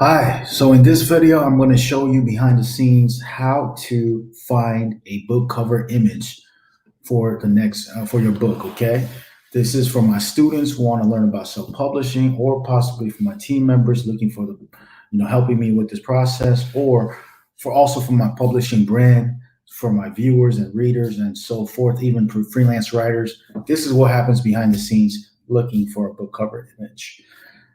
Hi, so in this video, I'm going to show you behind the scenes how to find a book cover image for for your book, okay? This is for my students who want to learn about self-publishing, or possibly for my team members looking for helping me with this process, or for my publishing brand, for my viewers and readers and so forth, even for freelance writers. This is what happens behind the scenes looking for a book cover image.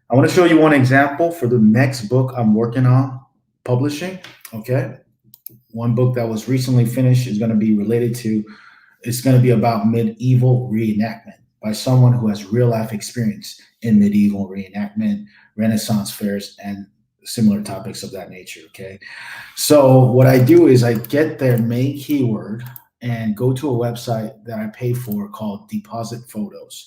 I want to show you one example for the next book I'm working on publishing. Okay. One book that was recently finished is going to be it's going to be about medieval reenactment by someone who has real life experience in medieval reenactment, Renaissance fairs, and similar topics of that nature. Okay. So what I do is I get their main keyword and go to a website that I pay for called Depositphotos.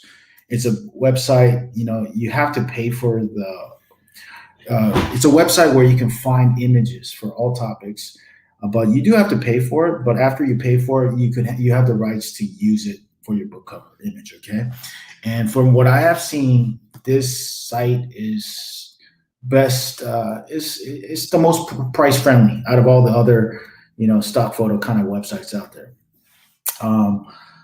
It's a website, you have to pay for it's a website where you can find images for all topics, but you do have to pay for it. But after you pay for it, you have the rights to use it for your book cover image. Okay. And from what I have seen, this site is best, it's the most price friendly out of all the other, stock photo kind of websites out there.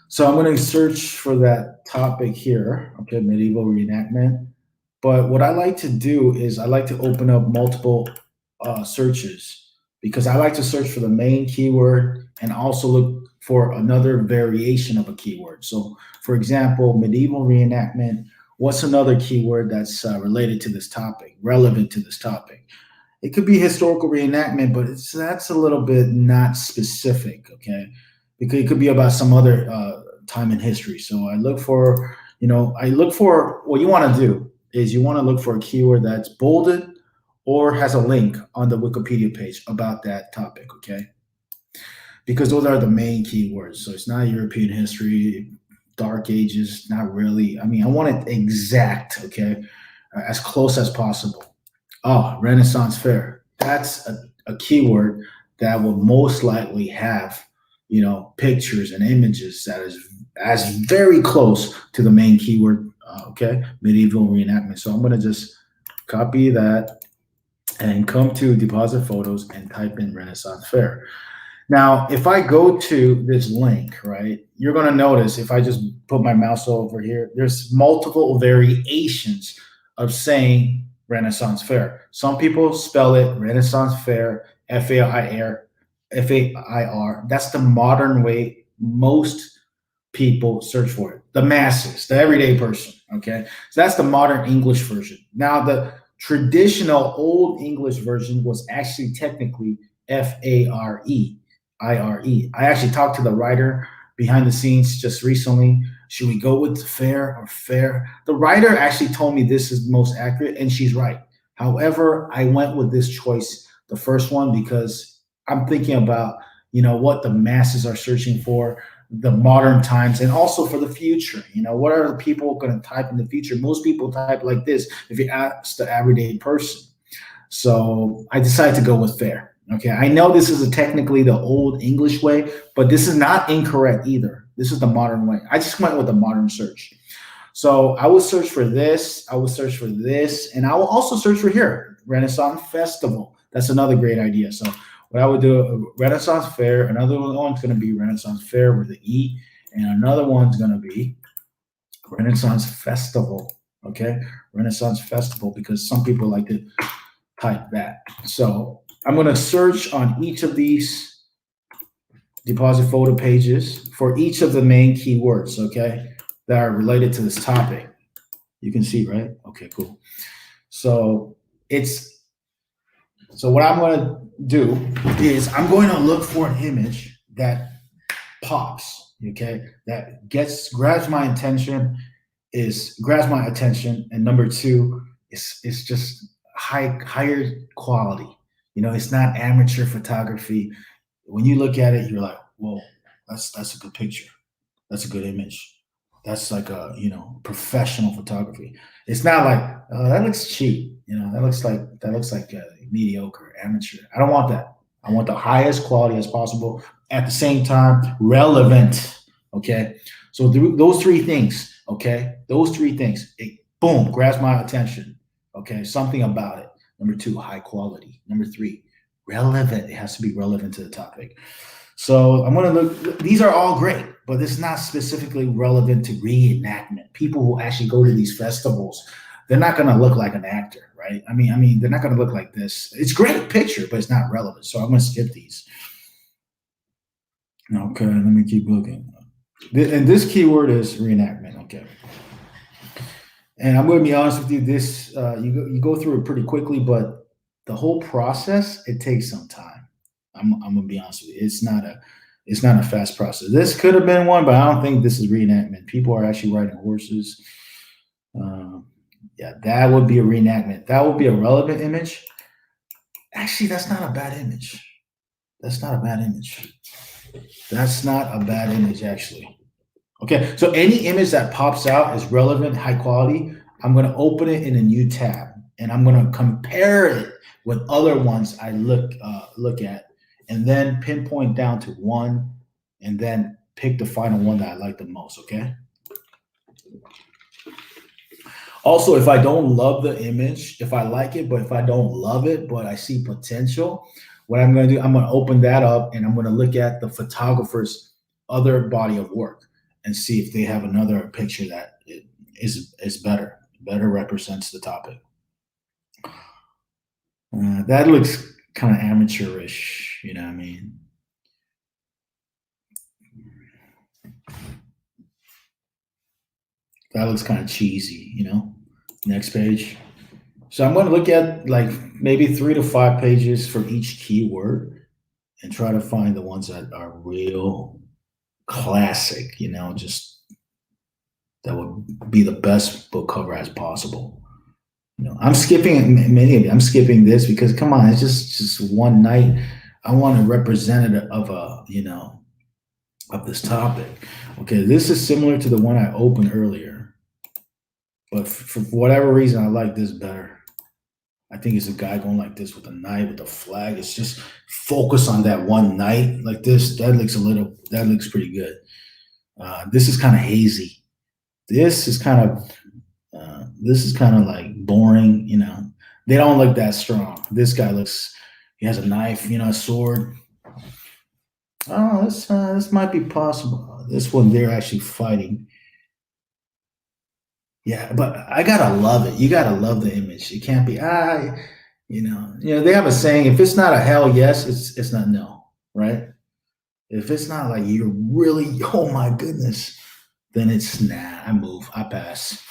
So I'm going to search for that topic here, okay, medieval reenactment. But what I like to do is I like to open up multiple searches, because I like to search for the main keyword and also look for another variation of a keyword. So, for example, medieval reenactment, what's another keyword that's related to this topic, relevant to this topic? It could be historical reenactment, but that's a little bit not specific, okay? Because it could be about some other time in history. So I look for, what you want to do is you want to look for a keyword that's bolded or has a link on the Wikipedia page about that topic, okay? Because those are the main keywords. So it's not European history, Dark Ages, not really. I mean, I want it exact, okay? As close as possible. Oh, Renaissance Fair. That's a keyword that will most likely have, pictures and images that is as very close to the main keyword, okay? Medieval reenactment. So I'm going to just copy that and come to Depositphotos and type in Renaissance Fair. Now, if I go to this link, right, you're going to notice if I just put my mouse over here, there's multiple variations of saying Renaissance Fair. Some people spell it Renaissance Fair, F-A-I-R. F-A-I-R. That's the modern way most people search for it. The masses, the everyday person. Okay. So that's the modern English version. Now, the traditional old English version was actually technically F-A-R-E. I-R-E. I actually talked to the writer behind the scenes just recently. Should we go with fair or fair? The writer actually told me this is most accurate, and she's right. However, I went with this choice, the first one, because I'm thinking about, what the masses are searching for, the modern times, and also for the future. What are the people going to type in the future? Most people type like this if you ask the everyday person. So I decided to go with fair. Okay, I know this is technically the old English way, but this is not incorrect either. This is the modern way. I just went with the modern search. So I will search for this, I will search for this, and I will also search for here, Renaissance Festival. That's another great idea. So what I would do, Renaissance Fair, another one's going to be Renaissance Fair with the E, and another one's going to be Renaissance Festival. Okay, Renaissance Festival, because some people like to type that. So I'm going to search on each of these Depositphoto pages for each of the main keywords, okay, that are related to this topic. You can see, right? Okay, cool. So what I'm going to do is I'm going to look for an image that pops, okay, that grabs my attention, and number two is just higher quality. It's not amateur photography. When you look at it, you're like, whoa, that's a good picture. That's a good image. That's like a, professional photography. It's not like, oh, that looks cheap. That looks like mediocre, amateur. I don't want that. I want the highest quality as possible. At the same time, relevant. Okay. So those three things, okay, it boom, grabs my attention. Okay. Something about it. Number two, high quality. Number three, relevant. It has to be relevant to the topic. So I'm going to look, these are all great, but it's not specifically relevant to reenactment. People who actually go to these festivals, they're not going to look like an actor, right? I mean, they're not going to look like this. It's a great picture, but it's not relevant. So I'm going to skip these. Okay, let me keep looking. And this keyword is reenactment. Okay. And I'm going to be honest with you. This you go through it pretty quickly, but the whole process it takes some time. I'm going to be honest with you. It's not a fast process. This could have been one, but I don't think this is reenactment. People are actually riding horses. Uh, yeah, that would be a reenactment. That would be a relevant image. Actually, that's not a bad image. That's not a bad image. That's not a bad image, actually. Okay, so any image that pops out is relevant, high quality. I'm going to open it in a new tab, and I'm going to compare it with other ones I look at, and then pinpoint down to one, and then pick the final one that I like the most. Okay. Also, if I don't love the image, if I like it, but if I don't love it, but I see potential, what I'm going to do, I'm going to open that up and I'm going to look at the photographer's other body of work and see if they have another picture that is better represents the topic. That looks kind of amateurish, you know what I mean? That looks kind of cheesy, you know? Next page. So I'm going to look at like maybe 3 to 5 pages for each keyword and try to find the ones that are real classic, you know, just that would be the best book cover as possible. You know, I'm skipping many of it. I'm skipping this because come on, it's just one night. I want a representative of of this topic. Okay, this is similar to the one I opened earlier, but for whatever reason, I like this better. I think it's a guy going like this with a knife with a flag. It's just focus on that one night like this. That looks pretty good. This is kind of hazy. This is kind of like boring. You know, they don't look that strong. This guy looks. He has a knife. You know, a sword. Oh, this might be possible. This one they're actually fighting. Yeah, but I gotta love it. You gotta love the image. It can't be they have a saying: if it's not a hell yes, it's not no, right? If it's not like you're really, oh my goodness, then it's nah. I move. I pass.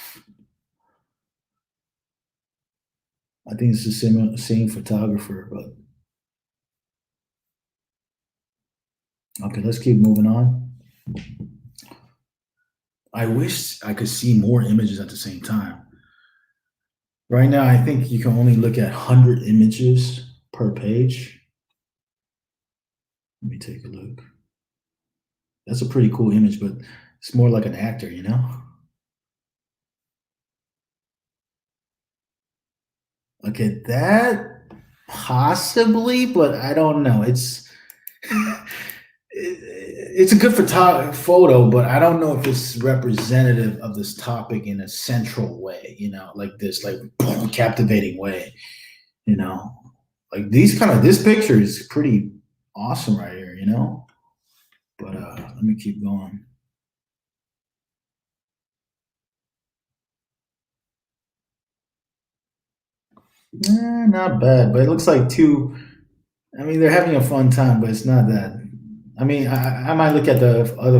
I think it's the same photographer, but okay, let's keep moving on. I wish I could see more images at the same time. Right now, I think you can only look at 100 images per page. Let me take a look. That's a pretty cool image, but it's more like an actor, you know? Okay, that possibly, but I don't know. It's a good photo, but I don't know if it's representative of this topic in a central way, you know, like this, like boom, captivating way, you know, like this picture is pretty awesome right here, you know. But let me keep going. Not bad, but it looks like two. I mean, they're having a fun time, but it's not that. I mean, I might look at the other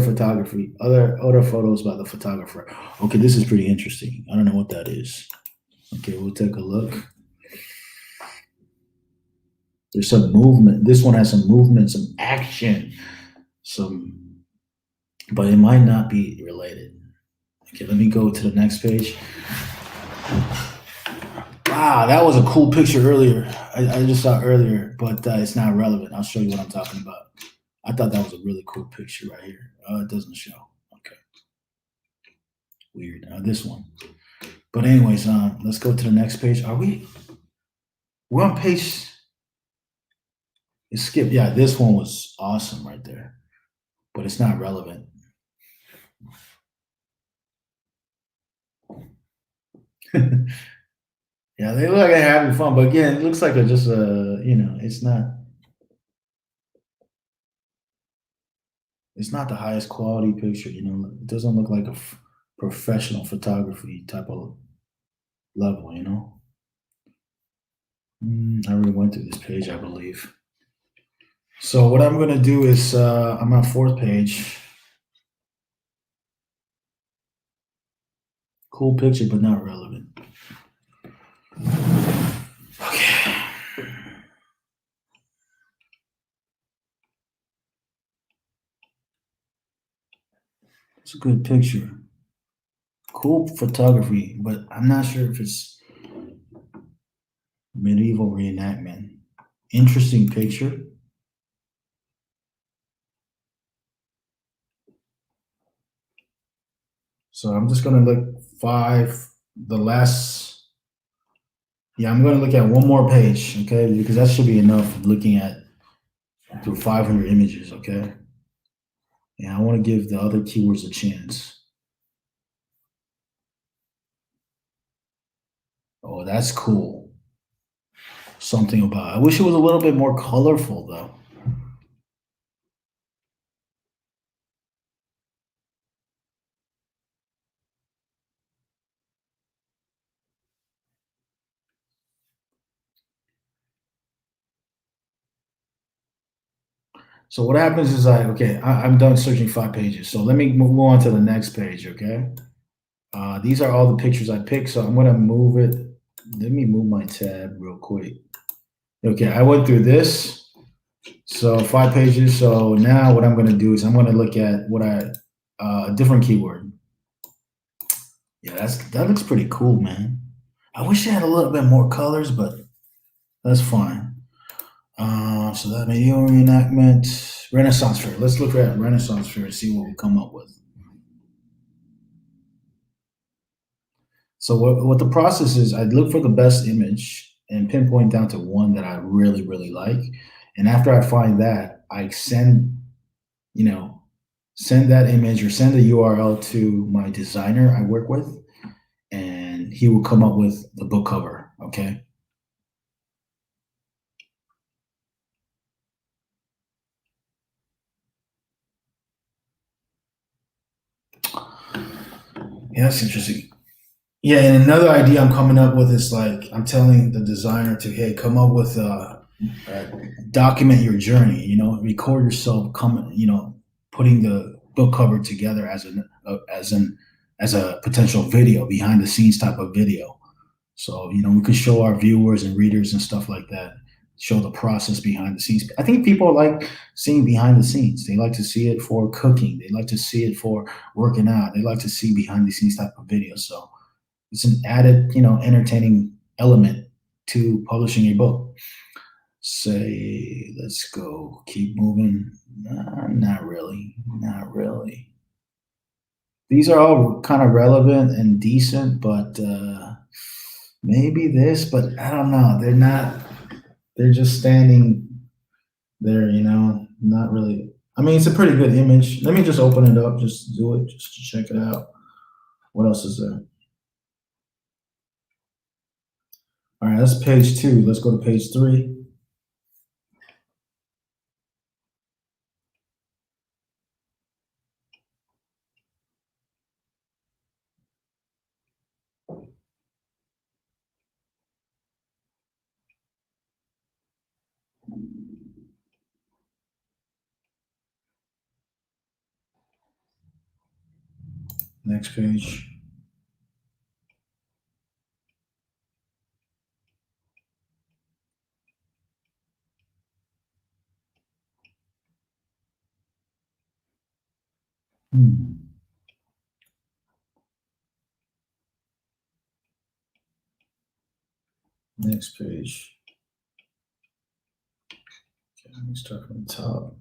photos by the photographer. Okay, this is pretty interesting. I don't know what that is. Okay, we'll take a look. There's some movement. This one has some movement, some action, some, but it might not be related. Okay, let me go to the next page. Wow, that was a cool picture earlier. I just saw earlier, but it's not relevant. I'll show you what I'm talking about. I thought that was a really cool picture right here. It doesn't show. Okay, weird. This one. But anyways, let's go to the next page. We're on page. Skip. Yeah, this one was awesome right there, but it's not relevant. Yeah, they look like they're having fun, but again, it looks like a just a it's not the highest quality picture. It doesn't look like a professional photography type of level. I already went through this page, I believe. So what I'm gonna do is I'm on fourth page. Cool picture, but not relevant. Okay, it's a good picture. Cool photography, but I'm not sure if it's medieval reenactment. Interesting picture. So I'm just gonna look five, the last. Yeah, I'm gonna look at one more page, okay? Because that should be enough looking at through 500 images, okay? And I want to give the other keywords a chance. Oh, that's cool. Something about. I wish it was a little bit more colorful though. So what happens is okay, I'm done searching 5 pages. So let me move on to the next page, okay? These are all the pictures I picked, so I'm gonna move it. Let me move my tab real quick. Okay, I went through this. So 5 pages. So now what I'm gonna do is I'm gonna look at a different keyword. Yeah, that looks pretty cool, man. I wish it had a little bit more colors, but that's fine. So that medieval reenactment, Renaissance fair. Let's look at Renaissance fair and see what we come up with. So what the process is, I'd look for the best image and pinpoint down to one that I really, really like. And after I find that, I you know, send that image or send the URL to my designer I work with, and he will come up with the book cover. Okay. Yeah, that's interesting. Yeah, and another idea I'm coming up with is like I'm telling the designer to hey, come up with uh, document your journey. Record yourself coming. Putting the book cover together as a potential video, behind the scenes type of video. So we could show our viewers and readers and stuff like that. Show the process behind the scenes. I think people like seeing behind the scenes. They like to see it for cooking. They like to see it for working out. They like to see behind the scenes type of video. So it's an added, entertaining element to publishing a book. Say, let's go, keep moving. Nah, not really, not really. These are all kind of relevant and decent, but maybe this, but I don't know. They're not. They're just standing there, not really. I mean, it's a pretty good image. Let me just open it up, just do it, just to check it out. What else is there? All right, that's page 2. Let's go to page 3. Next page. Hmm. Next page. Okay, let me start from the top.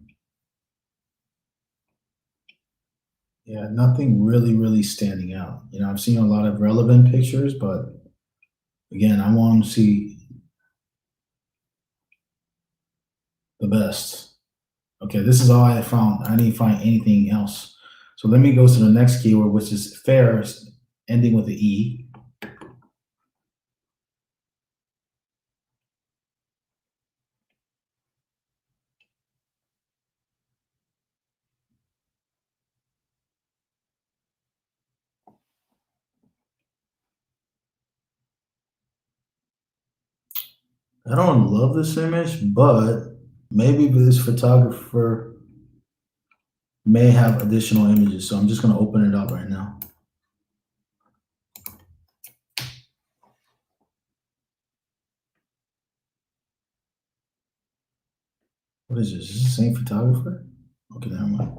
Yeah, nothing really, really standing out. I've seen a lot of relevant pictures, but again, I want to see the best. Okay, this is all I found. I didn't find anything else. So let me go to the next keyword, which is fair, ending with the E. I don't love this image, but maybe this photographer may have additional images. So I'm just going to open it up right now. What is this? Is this the same photographer? Okay, never mind.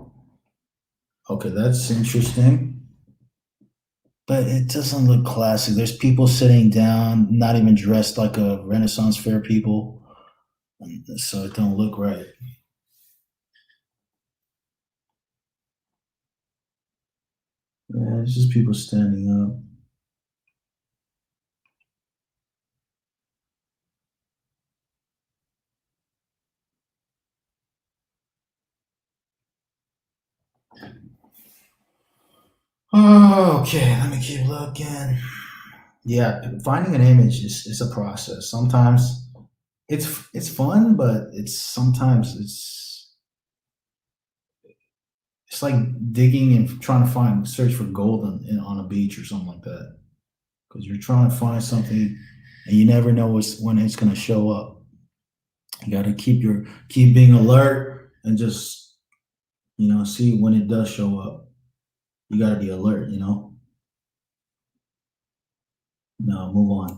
Okay, that's interesting. But it doesn't look classic. There's people sitting down, not even dressed like a Renaissance fair people. So it don't look right. Yeah, it's just people standing up. Oh, okay, let me keep looking. Yeah, finding an image is a process. Sometimes it's fun, but it's sometimes it's like digging and trying to find search for gold on a beach or something like that. Because you're trying to find something and you never know when it's going to show up. You got to keep being alert and just see when it does show up. You got to be alert. No, move on.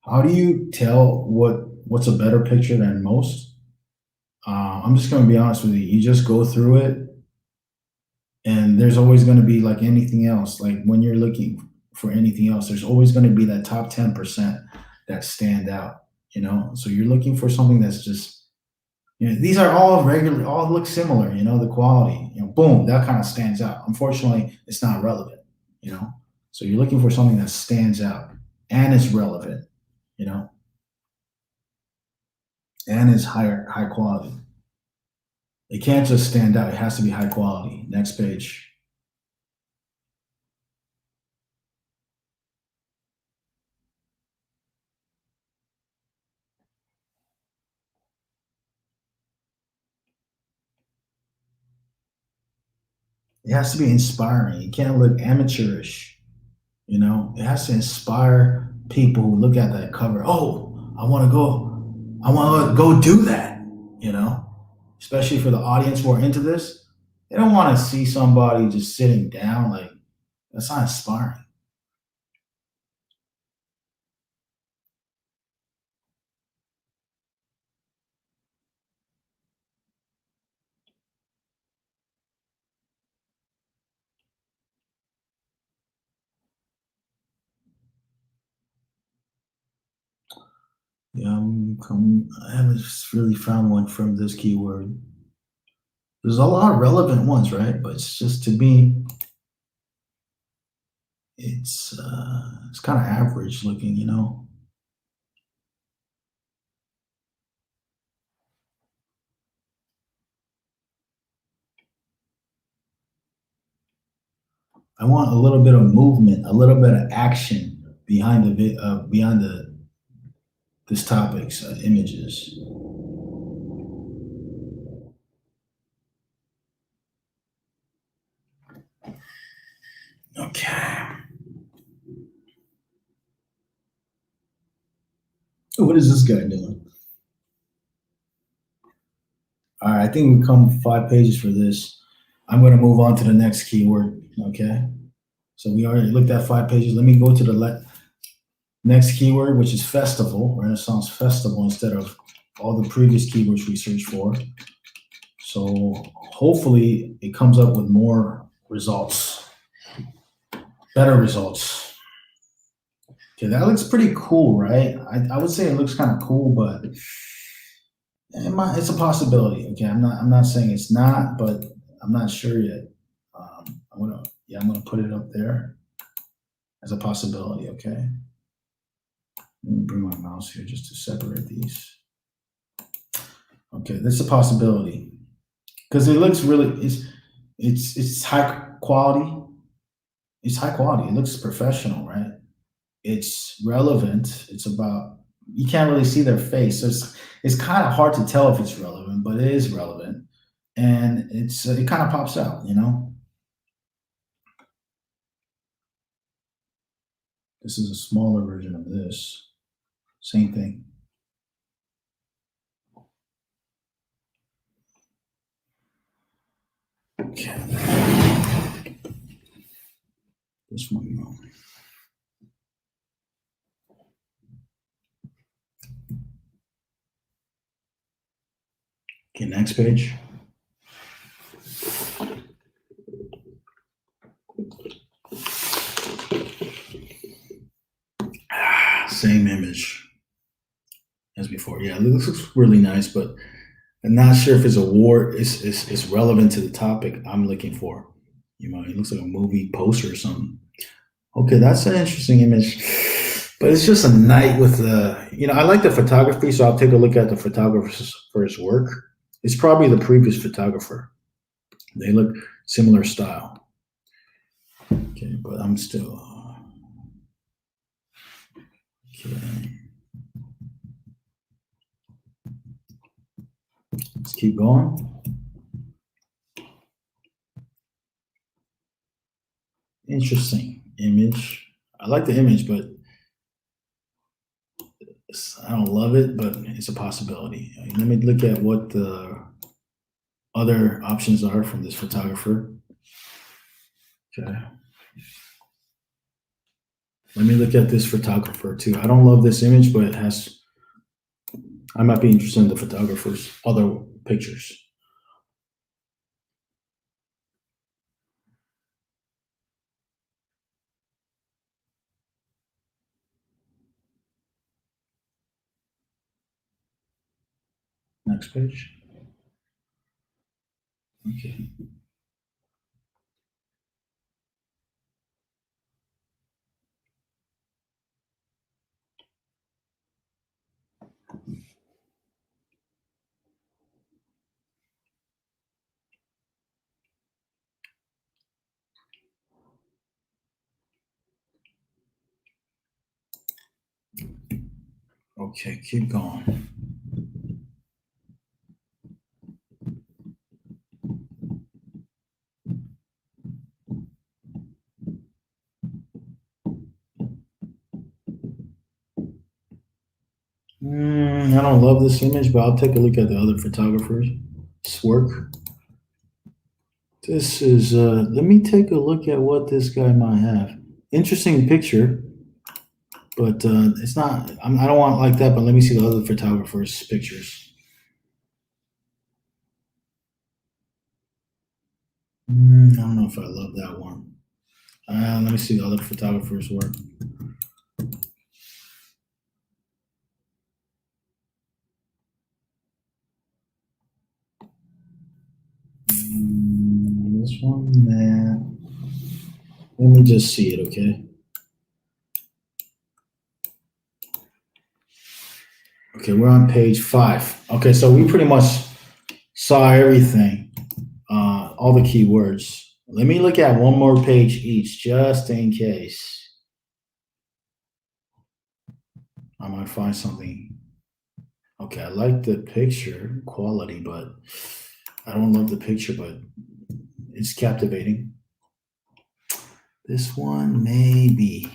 How do you tell what's a better picture than most? I'm just going to be honest with you. You just go through it, and there's always going to be like anything else. Like when you're looking for anything else, there's always going to be that top 10% that stand out. So you're looking for something that's just these are all regular, all look similar. The quality. Boom, that kind of stands out. Unfortunately, it's not relevant. You know, so you're looking for something that stands out and is relevant. You know, and is high quality. It can't just stand out. It has to be high quality. Next page. It has to be inspiring. It can't look amateurish. It has to inspire people who look at that cover. Oh, I want to go. I want to go do that. You know, Especially for the audience who are into this, they don't want to see somebody just sitting down. Like that's not inspiring. Yeah, I haven't really found one from this keyword. There's a lot of relevant ones, right? But it's just to me, it's kind of average looking. I want a little bit of movement, a little bit of action behind behind the this topic's images. Okay, what is this guy doing? All right, I think we come 5 pages for this. I'm going to move on to the next keyword. Okay, so we already looked at 5 pages. Let me go to the next keyword, which is festival, Renaissance festival, instead of all the previous keywords we searched for. So hopefully it comes up with more results, better results. Okay, that looks pretty cool, right? I would say it looks kind of cool, but it's a possibility. Okay, I'm not saying it's not, but I'm not sure yet. I'm gonna put it up there as a possibility. Okay, let me bring my mouse here just to separate these. Okay, this is a possibility because it looks really it's high quality. It's high quality. It looks professional, right? It's relevant. It's about you can't really see their face. So it's kind of hard to tell if it's relevant, but it is relevant, and it kind of pops out. This is a smaller version of this. Same thing. Okay, this one. No. Okay, next page. Same image as before. Yeah, it looks really nice, but I'm not sure if it's a war is relevant to the topic I'm looking for. It looks like a movie poster or something. Okay, that's an interesting image, but it's just a night with I like the photography, so I'll take a look at the photographer's work. It's probably the previous photographer. They look similar style. Okay, but I'm still okay. Let's keep going. Interesting image. I like the image, but I don't love it, but it's a possibility. Let me look at what the other options are from this photographer. Okay. Let me look at this photographer too. I don't love this image, but I might be interested in the photographer's other pictures. Next page. Okay. Okay, keep going. I don't love this image, but I'll take a look at the other photographer's work. This is, let me take a look at what this guy might have. Interesting picture, but it's not, I don't want it like that, but let me see the other photographer's pictures. I don't know if I love that one. Let me see the other photographer's work. This one, nah. Let me just see it, okay? Okay, we're on page 5. Okay, so we pretty much saw everything, all the keywords. Let me look at one more page each, just in case I might find something. Okay, I like the picture quality, but I don't love the picture, but it's captivating. This one, maybe.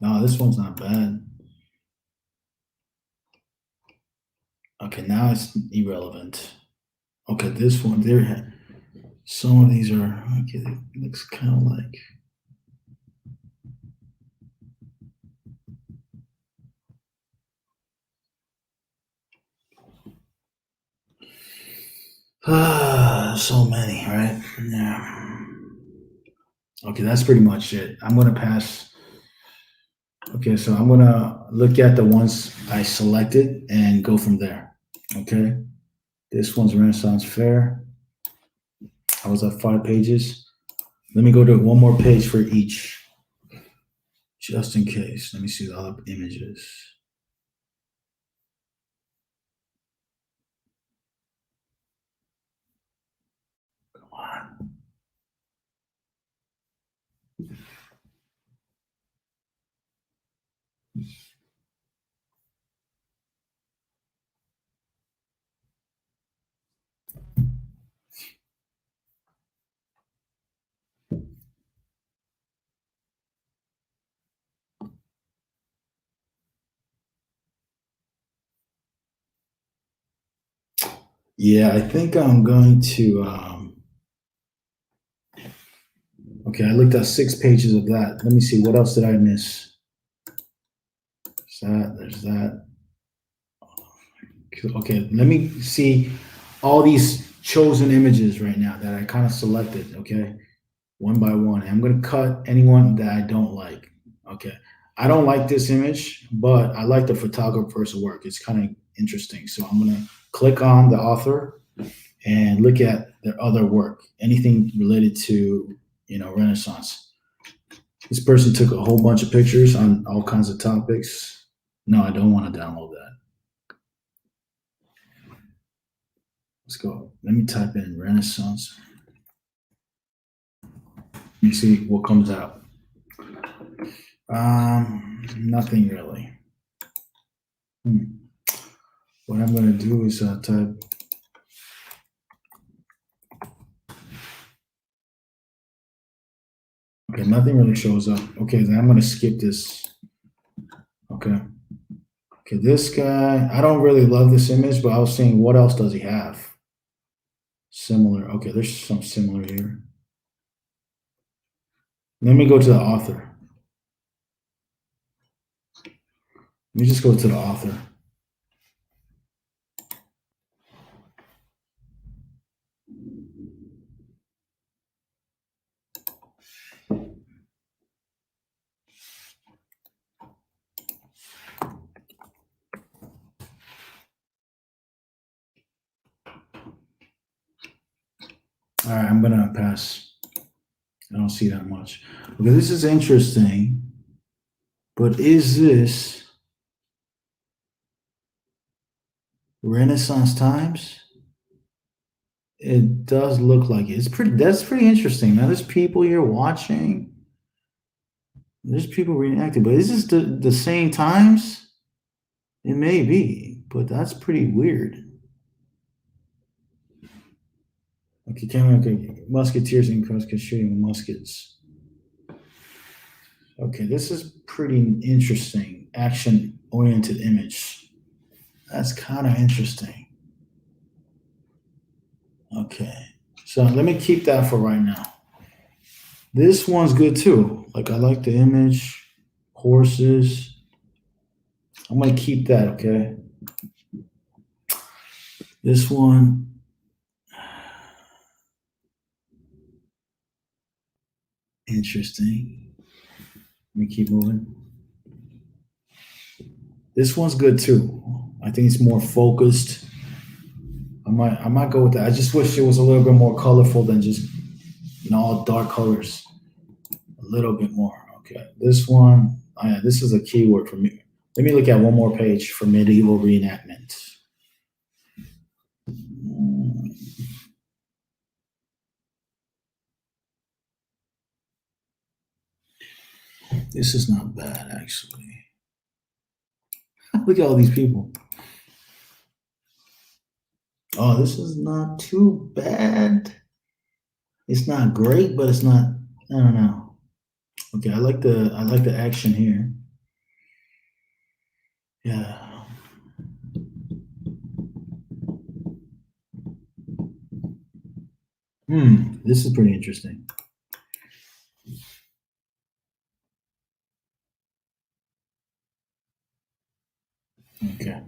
No, this one's not bad. Okay, now it's irrelevant. Okay, this one, some of these are, okay, it looks kind of like, so many, right? Yeah. Okay, that's pretty much it. I'm gonna pass. Okay, so I'm gonna look at the ones I selected and go from there. Okay, this one's Renaissance Fair. I was at 5 pages. Let me go to one more page for each, just in case. Let me see the other images. Come on. Yeah, I think I'm going to. Okay, I looked at 6 pages of that. Let me see. What else did I miss? There's that. There's that. Okay, let me see all these chosen images right now that I kind of selected. Okay, one by one. I'm going to cut anyone that I don't like. Okay, I don't like this image, but I like the photographer's work. It's kind of interesting. So I'm going to click on the author and look at their other work, anything related to, Renaissance. This person took a whole bunch of pictures on all kinds of topics. No, I don't want to download that. Let's go. Let me type in Renaissance. Let me see what comes out. Nothing really. What I'm going to do is type. Okay, nothing really shows up. Okay, then I'm going to skip this. Okay. Okay, this guy, I don't really love this image, but I was saying, what else does he have? Similar. Okay, there's some similar here. Let me go to the author. Let me just go to the author. All right, I'm gonna pass. I don't see that much. Okay, this is interesting, but is this Renaissance times? It does look like it. It's pretty. That's pretty interesting. Now there's people here watching. There's people reacting, but is this the same times? It may be, but that's pretty weird. Okay, camera. Okay, musketeers in Costco shooting muskets. Okay, this is pretty interesting. Action-oriented image. That's kind of interesting. Okay, so let me keep that for right now. This one's good too. Like I like the image, horses. I might keep that. Okay. This one, interesting. Let me keep moving. This one's good too. I think it's more focused. I might go with that. I just wish it was a little bit more colorful than just all dark colors. A little bit more. Okay. This one, oh yeah, this is a keyword for me. Let me look at one more page for medieval reenactment. This is not bad, actually. Look at all these people. Oh, this is not too bad. It's not great, but it's not. I don't know. Okay, I like the action here. Yeah. This is pretty interesting. Okay.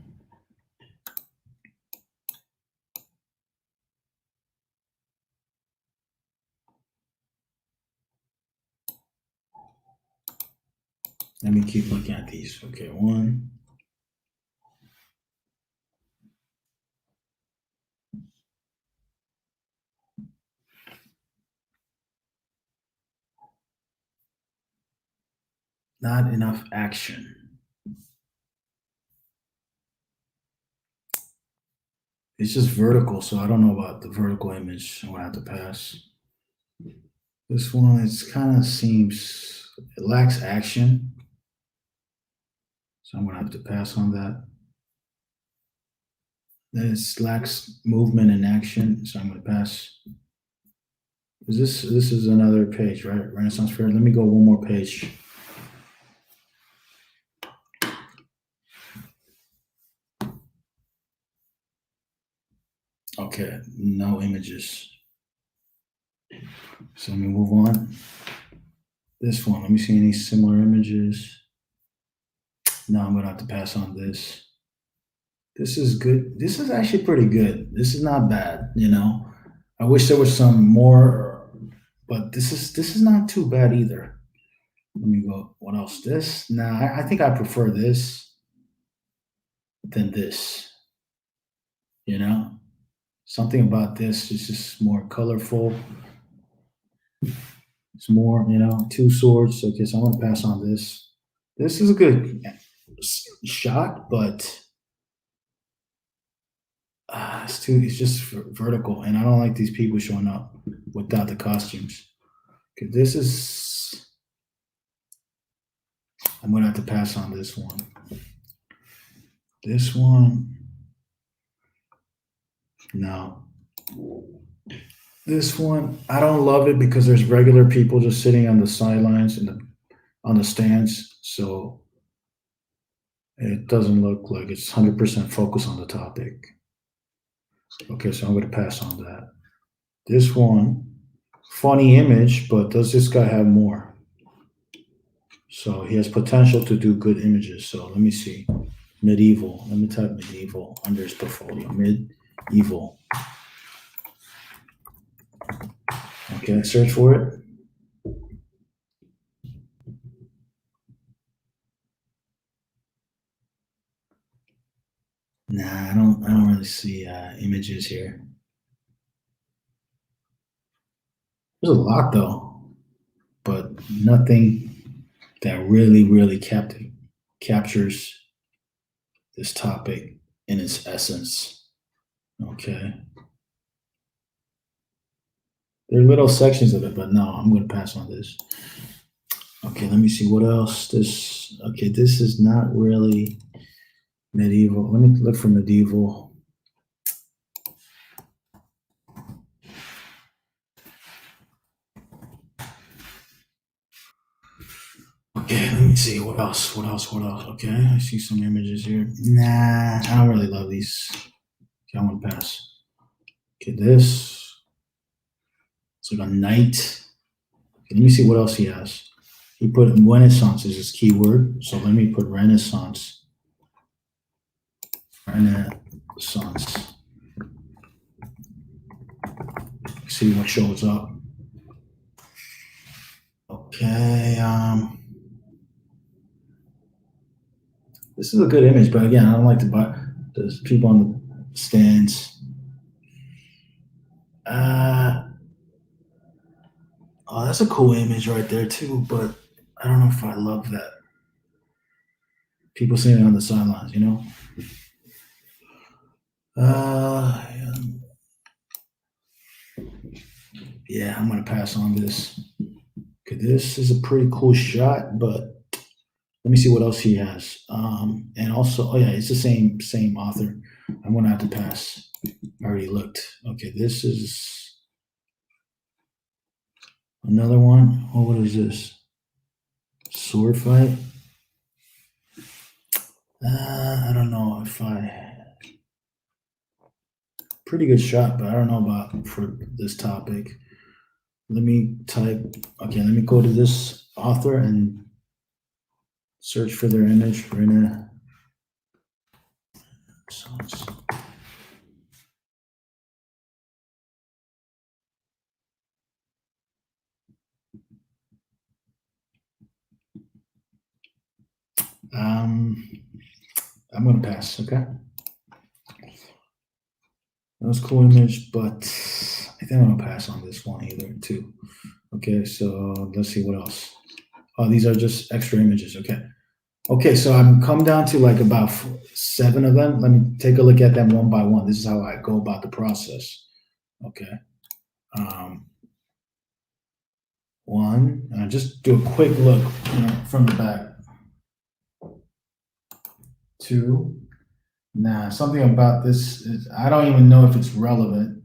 Let me keep looking at these. Okay, one. Not enough action. It's just vertical, so I don't know about the vertical image. I'm gonna have to pass. This one, it's kind of seems it lacks action, so I'm gonna have to pass on that. Then it lacks movement and action, so I'm gonna pass. This is another page, right? Renaissance Fair. Let me go one more page. no images. So let me move on. This one, let me see any similar images. No, I'm gonna have to pass on this. This is good. This is actually pretty good. This is not bad, you know. I wish there was some more, but this is not too bad either. Let me go. What else? This? Nah, I think I prefer this than this. You know, something about this is just more colorful. It's more, two swords. Okay, so I'm gonna pass on this. This is a good shot, but it's too. It's just vertical, and I don't like these people showing up without the costumes. Okay, this is. I'm gonna have to pass on this one. This one, no. This one, I don't love it because there's regular people just sitting on the sidelines and on the stands, so it doesn't look like it's 100% focused on the topic. Okay, so I'm going to pass on that. This one, funny image, but does this guy have more? So he has potential to do good images. So let me see. Medieval. Let me type medieval under his portfolio. Medieval. Okay, search for it. Nah, I don't really see images here. There's a lot though, but nothing that really captures this topic in its essence. Okay. There are little sections of it, but no, I'm going to pass on this. Okay, let me see what else. This is not really medieval. Let me look for medieval. Okay, let me see what else. Okay, I see some images here. Nah, I don't really love these. Okay, I'm gonna pass. Okay, this. It's like a knight. Okay, let me see what else he has. He put Renaissance as his keyword, so let me put Renaissance. Renaissance. See what shows up. Okay, this is a good image, but again, I don't like to buy. There's people on the stands. Oh, that's a cool image right there too, but I don't know if I love that. People sitting on the sidelines, yeah, I'm gonna pass on this. Okay, this is a pretty cool shot, but let me see what else he has. And also, oh yeah, it's the same author. I'm gonna have to pass. I already looked. Okay, this is another one. Oh, what is this? Sword fight. I don't know if pretty good shot, but I don't know about for this topic. Let me type. Okay, let me go to this author and search for their image. I'm gonna pass. Okay, that was a cool image, but I think I'm gonna pass on this one either too. Okay, so let's see what else. Oh, these are just extra images. Okay, so I'm come down to like about 7 of them. Let me take a look at them one by one. This is how I go about the process. Okay. One, just do a quick look, from the back. 2. Nah, something about this is, I don't even know if it's relevant.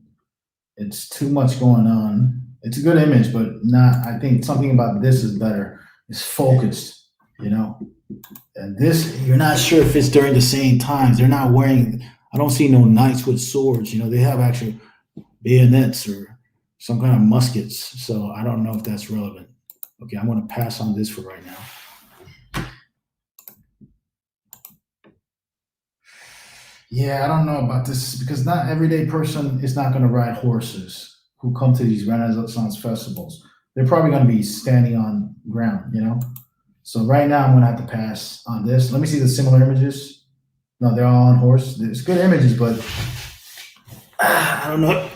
It's too much going on. It's a good image, but not. I think something about this is better. It's focused, And this, you're not sure if it's during the same times. They're not wearing. I don't see no knights with swords. They have actually bayonets or some kind of muskets. So I don't know if that's relevant. Okay, I'm going to pass on this for right now. Yeah, I don't know about this because not everyday person is not going to ride horses who come to these Renaissance festivals. They're probably going to be standing on ground, you know? So right now I'm going to have to pass on this. Let me see the similar images. No, they're all on horse. It's good images, but I don't know.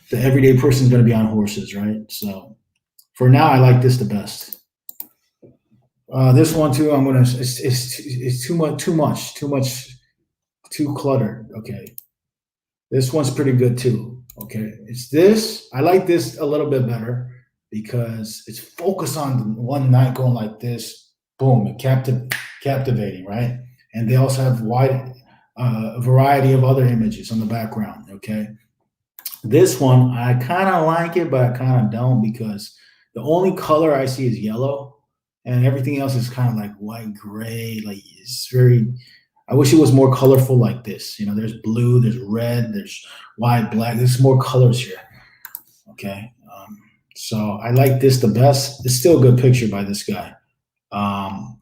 The everyday person is going to be on horses, right? So for now, I like this the best. This one too. I'm gonna. It's too cluttered. Okay, this one's pretty good too. Okay, it's this. I like this a little bit better because it's focused on one night going like this. Boom, captivating, right? And they also have wide variety of other images on the background. Okay, this one I kind of like it, but I kind of don't because the only color I see is yellow, and everything else is kind of like white, gray. Like it's very. I wish it was more colorful like this. You know, there's blue, there's red, there's white, black. There's more colors here. Okay, so I like this the best. It's still a good picture by this guy. Um,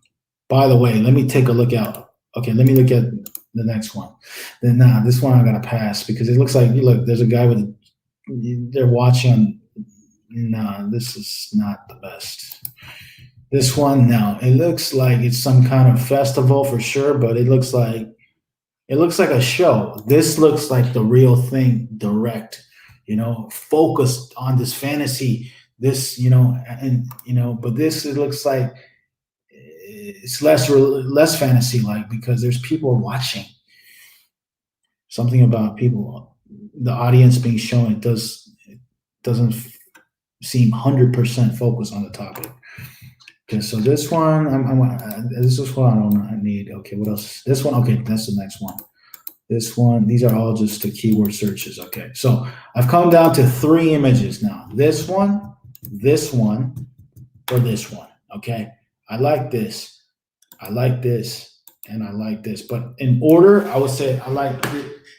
by the way, let me take a look out. Okay, let me look at the next one. Then nah, this one I gotta pass because it looks like look. There's a guy with they're watching. No, this is not the best. This one, no, it looks like it's some kind of festival for sure, but it looks like a show. This looks like the real thing, direct, focused on this fantasy. This, and but this it looks like it's less fantasy like because there's people watching. Something about people, the audience being shown. It doesn't seem 100% focused on the topic. Okay, so this one, this is what I don't need. Okay, what else? This one, okay, that's the next one. This one, these are all just the keyword searches. Okay, so I've come down to three images now. This one, or this one. Okay, I like this, and I like this. But in order, I would say I like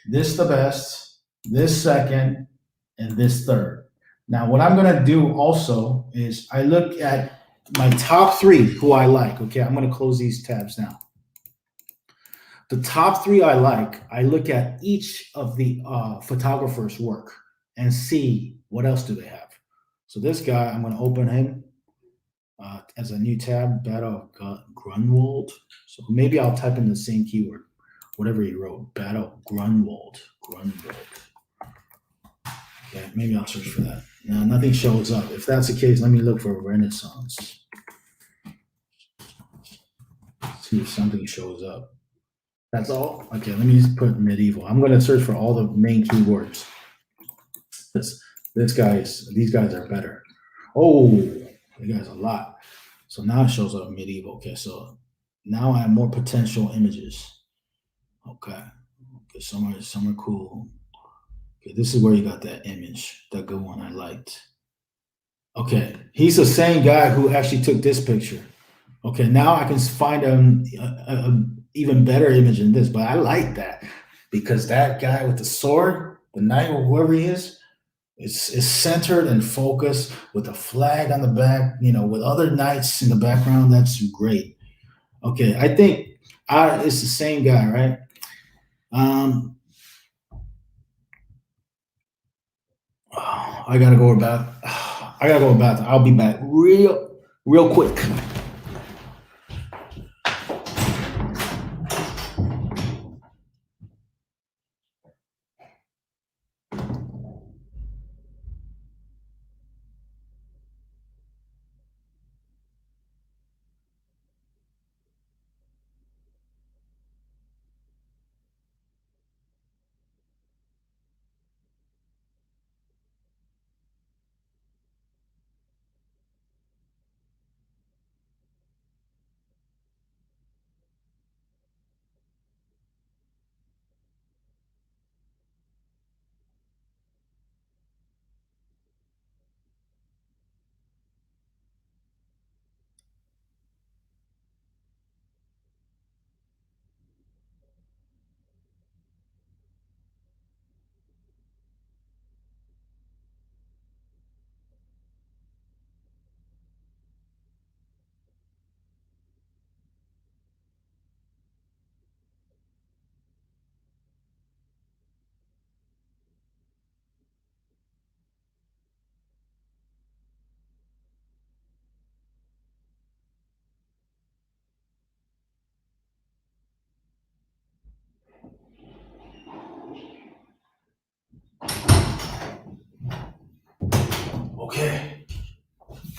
this the best, this second, and this third. Now, what I'm gonna do also is I look at my top three who I like. Okay, I'm gonna close these tabs now. The top three I like, I look at each of the photographers' work and see what else do they have. So this guy, I'm gonna open him as a new tab, Battle of Grunwald. So maybe I'll type in the same keyword, whatever he wrote, Battle Grunwald. Okay, maybe I'll search for that. Now, nothing shows up. If that's the case, let me look for Renaissance. See if something shows up. That's all? Okay, let me just put medieval. I'm going to search for all the main keywords. These guys are better. Oh, you guys a lot. So now it shows up medieval. Okay, so now I have more potential images. Okay, some are cool. Okay, this is where you got that image, that good one I liked. Okay, he's the same guy who actually took this picture. Okay, now I can find a even better image than this, but I like that because that guy with the sword, the knight or whoever he is centered and focused with a flag on the back, with other knights in the background. That's great. Okay, I think it's the same guy, right? Um, I gotta go about. I gotta go about. I'll be back real quick.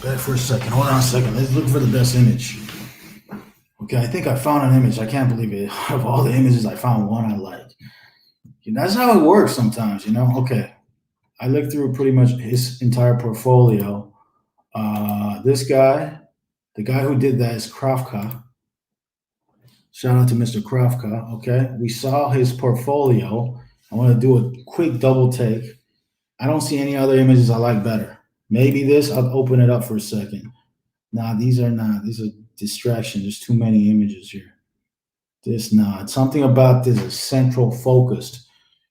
back for a second. Hold on a second. Let's look for the best image. Okay, I think I found an image. I can't believe it. Out of all the images, I found one I like. That's how it works sometimes, you know? Okay, I looked through pretty much his entire portfolio. This guy, the guy who did that is Kravka. Shout out to Mr. Kravka. Okay, we saw his portfolio. I want to do a quick double take. I don't see any other images I like better. Maybe this. I'll open it up for a second. Nah, these are not. These are distractions. There's too many images here. This not. Something about this is central focused.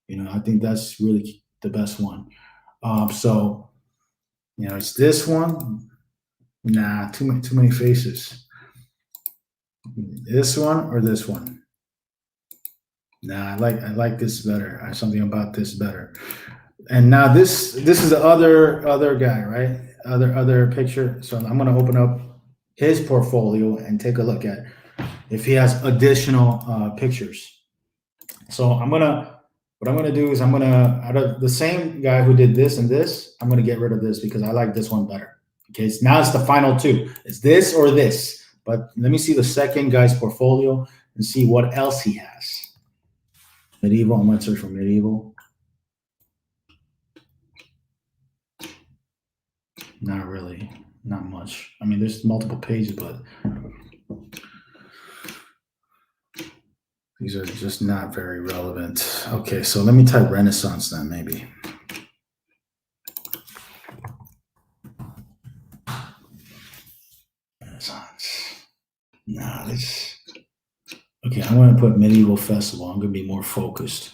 You know, I think that's really the best one. So you know, it's this one. Nah, too many faces. This one or this one? Nah, I like this better. Something about this better. And now this is the other guy, right? Other picture. So I'm gonna open up his portfolio and take a look at if he has additional pictures. So what I'm gonna do is out of the same guy who did this and this, I'm gonna get rid of this because I like this one better. Okay, so now it's the final two. It's this or this. But let me see the second guy's portfolio and see what else he has. Medieval. I'm gonna search for medieval. Not really. Not much. I mean, there's multiple pages, but these are just not very relevant. Okay, so let me type Renaissance then, maybe. Renaissance. Nah, this. Okay, I'm going to put Medieval Festival. I'm going to be more focused.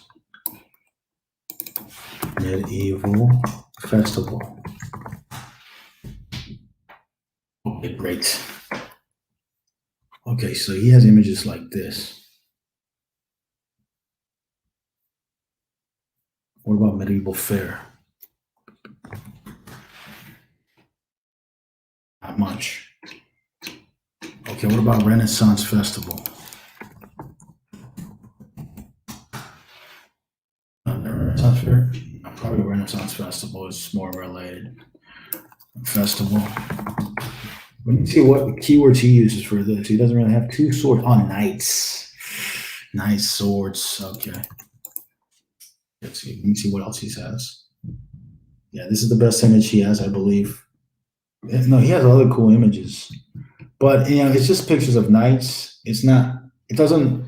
Medieval Festival. Okay, great. Okay, so he has images like this. What about Medieval Fair? Not much. Okay, what about Renaissance Festival? Renaissance Fair? Probably Renaissance Festival is more related. Festival. Let me see what keywords he uses for this. He doesn't really have two swords. Oh, knights. Nice swords. Okay. Let's see. Let me see what else he has. Yeah, this is the best image he has, I believe. No, he has other cool images. But, you know, it's just pictures of knights. It's not really,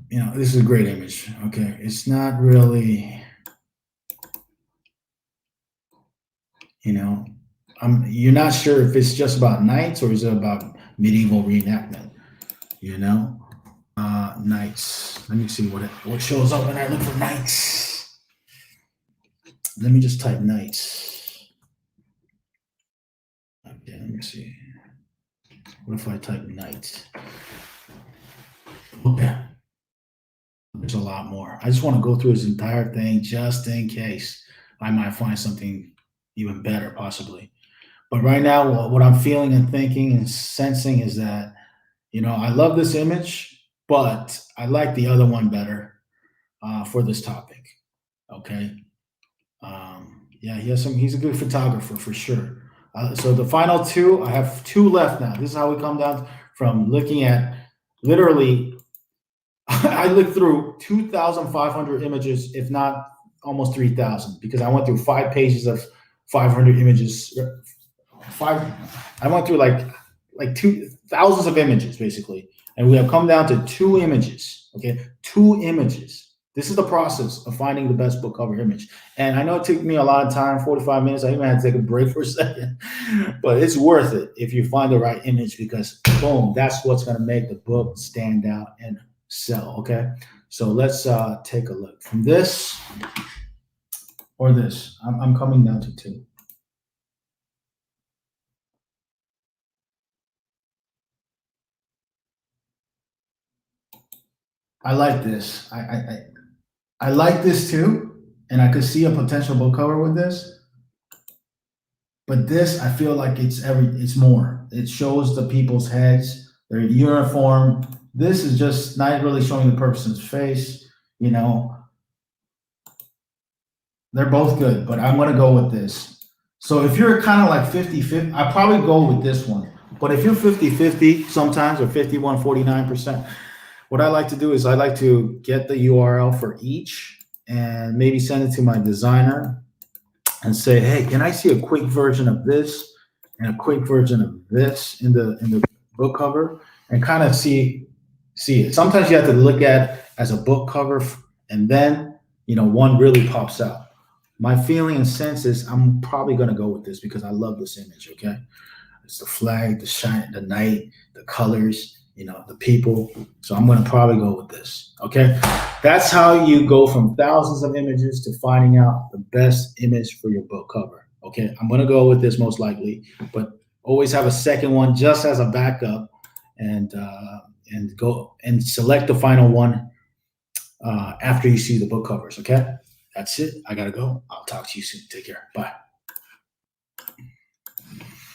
you know, this is a great image. Okay. It's not really, you know, you're not sure if it's just about knights or is it about medieval reenactment, you know? Knights. Let me see what shows up when I look for knights. Let me just type knights. Okay, let me see. What if I type knights? Okay. There's a lot more. I just want to go through his entire thing just in case I might find something even better, possibly. But right now, what I'm feeling and thinking and sensing is that, you know, I love this image, but I like the other one better for this topic. Okay. Yeah, he's a good photographer for sure. So the final two, I have two left now. This is how we come down from looking at literally, I looked through 2,500 images, if not almost 3,000, because I went through 5 pages of 500 images. I went through like thousands of images basically, and we have come down to 2 images. Okay, 2 images. This is the process of finding the best book cover image. And I know it took me a lot of time, 45 minutes. I even had to take a break for a second, but it's worth it if you find the right image because boom, that's what's going to make the book stand out and sell. Okay, so let's take a look from this or this. I'm coming down to 2. I like this. I like this too, and I could see a potential book cover with this. But this, I feel like it's more. It shows the people's heads, their uniform. This is just not really showing the person's face, you know. They're both good, but I'm gonna go with this. So if you're kind of like 50-50, I probably go with this one. But if you're 50-50 sometimes, or 51-49%, what I like to do is I like to get the URL for each and maybe send it to my designer and say, hey, can I see a quick version of this and a quick version of this in the book cover, and kind of see it. Sometimes you have to look at as a book cover, and then one really pops out. My feeling and sense is I'm probably going to go with this because I love this image. Okay, it's the flag, the shine, the night, the colors, the people. So I'm going to probably go with this. Okay, that's how you go from thousands of images to finding out the best image for your book cover. Okay, I'm going to go with this most likely, but always have a second one just as a backup, and go and select the final one after you see the book covers. Okay, that's it. I gotta go. I'll talk to you soon. Take care. Bye.